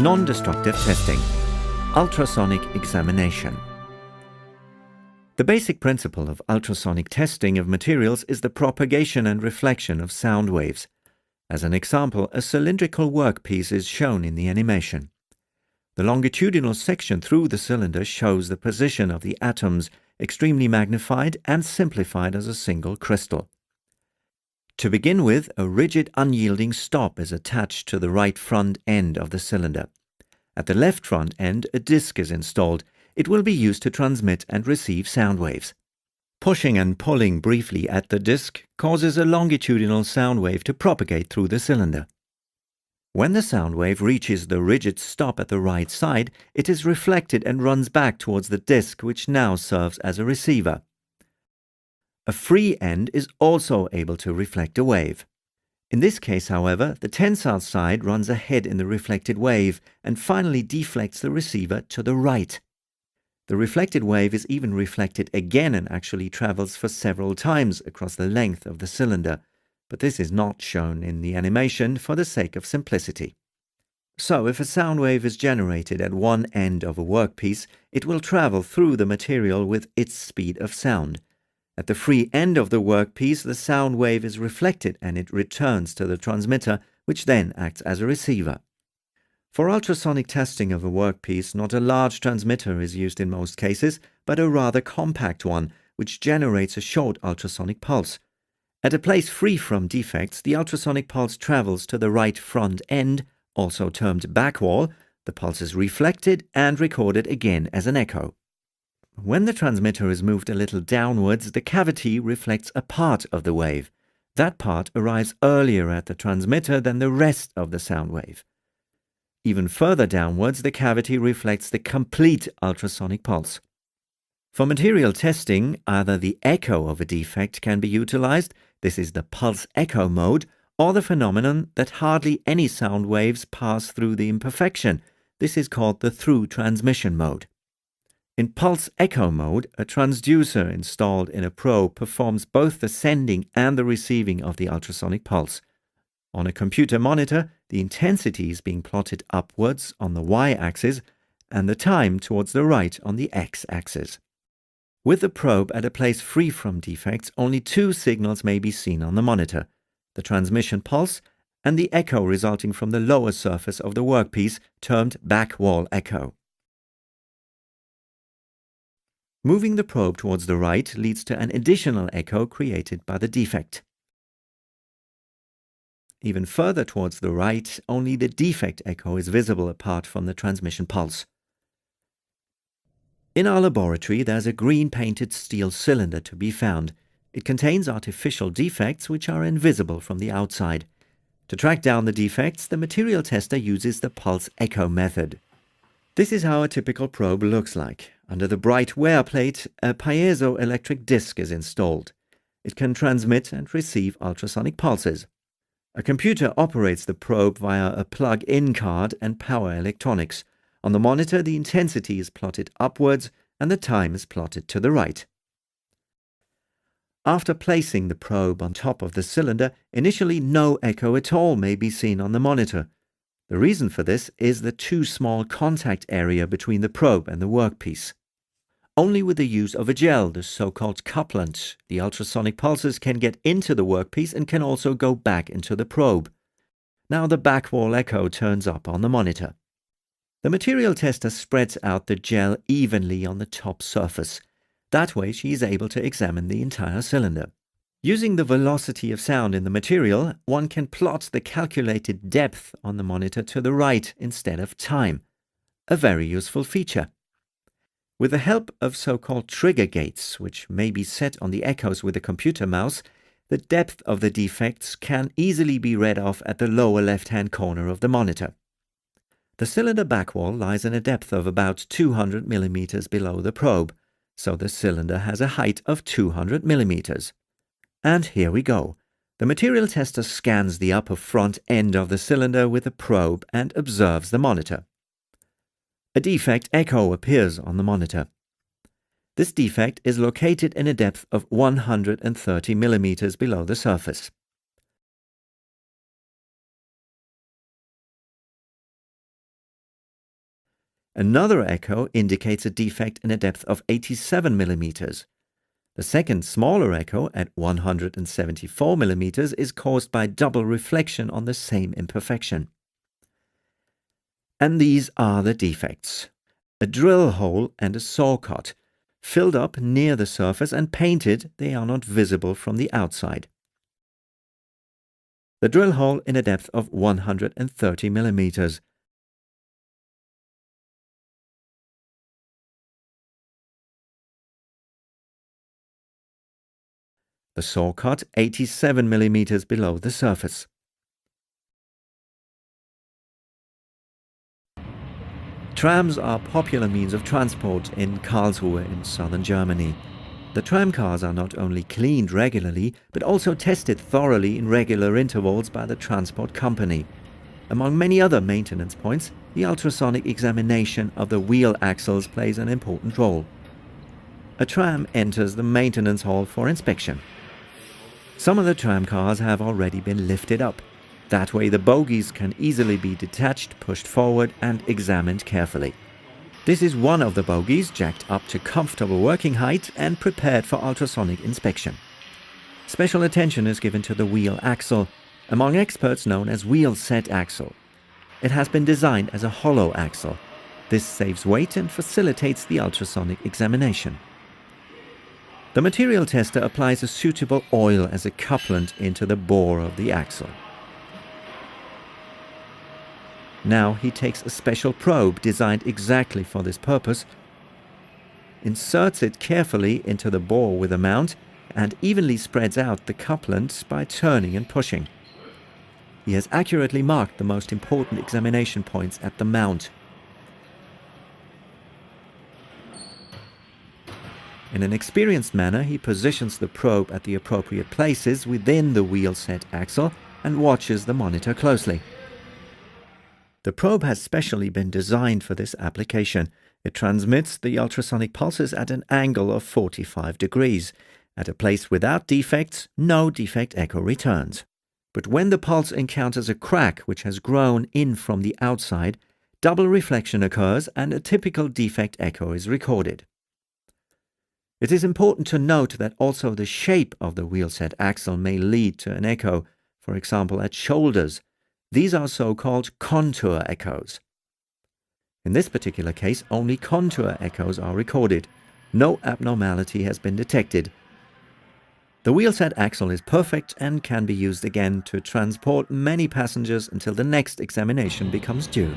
Non-destructive testing. Ultrasonic examination. The basic principle of ultrasonic testing of materials is the propagation and reflection of sound waves. As an example, a cylindrical workpiece is shown in the animation. The longitudinal section through the cylinder shows the position of the atoms, extremely magnified and simplified as a single crystal. To begin with, a rigid unyielding stop is attached to the right front end of the cylinder. At the left front end, a disc is installed. It will be used to transmit and receive sound waves. Pushing and pulling briefly at the disc causes a longitudinal sound wave to propagate through the cylinder. When the sound wave reaches the rigid stop at the right side, it is reflected and runs back towards the disc, which now serves as a receiver. A free end is also able to reflect a wave. In this case, however, the tensile side runs ahead in the reflected wave and finally deflects the receiver to the right. The reflected wave is even reflected again and actually travels for several times across the length of the cylinder, but this is not shown in the animation for the sake of simplicity. So, if a sound wave is generated at one end of a workpiece, it will travel through the material with its speed of sound. At the free end of the workpiece, the sound wave is reflected and it returns to the transmitter, which then acts as a receiver. For ultrasonic testing of a workpiece, not a large transmitter is used in most cases, but a rather compact one, which generates a short ultrasonic pulse. At a place free from defects, the ultrasonic pulse travels to the right front end, also termed back wall. The pulse is reflected and recorded again as an echo. When the transmitter is moved a little downwards, the cavity reflects a part of the wave. That part arrives earlier at the transmitter than the rest of the sound wave. Even further downwards, the cavity reflects the complete ultrasonic pulse. For material testing, either the echo of a defect can be utilized, this is the pulse echo mode, or the phenomenon that hardly any sound waves pass through the imperfection. This is called the through transmission mode. In pulse echo mode, a transducer installed in a probe performs both the sending and the receiving of the ultrasonic pulse. On a computer monitor, the intensity is being plotted upwards on the y-axis and the time towards the right on the x-axis. With the probe at a place free from defects, only two signals may be seen on the monitor: the transmission pulse and the echo resulting from the lower surface of the workpiece, termed back wall echo. Moving the probe towards the right leads to an additional echo created by the defect. Even further towards the right, only the defect echo is visible apart from the transmission pulse. In our laboratory, there's a green painted steel cylinder to be found. It contains artificial defects which are invisible from the outside. To track down the defects, the material tester uses the pulse echo method. This is how a typical probe looks like. Under the bright wear plate, a piezoelectric disc is installed. It can transmit and receive ultrasonic pulses. A computer operates the probe via a plug-in card and power electronics. On the monitor, the intensity is plotted upwards and the time is plotted to the right. After placing the probe on top of the cylinder, initially no echo at all may be seen on the monitor. The reason for this is the too small contact area between the probe and the workpiece. Only with the use of a gel, the so-called couplant, the ultrasonic pulses can get into the workpiece and can also go back into the probe. Now the back wall echo turns up on the monitor. The material tester spreads out the gel evenly on the top surface. That way she is able to examine the entire cylinder. Using the velocity of sound in the material, one can plot the calculated depth on the monitor to the right instead of time. A very useful feature. With the help of so-called trigger gates, which may be set on the echoes with a computer mouse, the depth of the defects can easily be read off at the lower left-hand corner of the monitor. The cylinder back wall lies in a depth of about 200 mm below the probe, so the cylinder has a height of 200 mm. And here we go. The material tester scans the upper front end of the cylinder with a probe and observes the monitor. A defect echo appears on the monitor. This defect is located in a depth of 130 mm below the surface. Another echo indicates a defect in a depth of 87 millimeters. The second, smaller echo at 174 millimeters is caused by double reflection on the same imperfection. And these are the defects. A drill hole and a saw cut. Filled up near the surface and painted, they are not visible from the outside. The drill hole in a depth of 130 millimeters. The saw cut 87 millimeters below the surface. Trams are popular means of transport in Karlsruhe in southern Germany. The tram cars are not only cleaned regularly, but also tested thoroughly in regular intervals by the transport company. Among many other maintenance points, the ultrasonic examination of the wheel axles plays an important role. A tram enters the maintenance hall for inspection. Some of the tram cars have already been lifted up. That way the bogies can easily be detached, pushed forward and examined carefully. This is one of the bogies jacked up to comfortable working height and prepared for ultrasonic inspection. Special attention is given to the wheel axle, among experts known as wheel set axle. It has been designed as a hollow axle. This saves weight and facilitates the ultrasonic examination. The material tester applies a suitable oil as a couplant into the bore of the axle. Now he takes a special probe designed exactly for this purpose, inserts it carefully into the bore with a mount, and evenly spreads out the couplant by turning and pushing. He has accurately marked the most important examination points at the mount. In an experienced manner, he positions the probe at the appropriate places within the wheel set axle and watches the monitor closely. The probe has specially been designed for this application. It transmits the ultrasonic pulses at an angle of 45 degrees. At a place without defects, no defect echo returns. But when the pulse encounters a crack which has grown in from the outside, double reflection occurs and a typical defect echo is recorded. It is important to note that also the shape of the wheel set axle may lead to an echo, for example at shoulders. These are so-called contour echoes. In this particular case, only contour echoes are recorded. No abnormality has been detected. The wheel set axle is perfect and can be used again to transport many passengers until the next examination becomes due.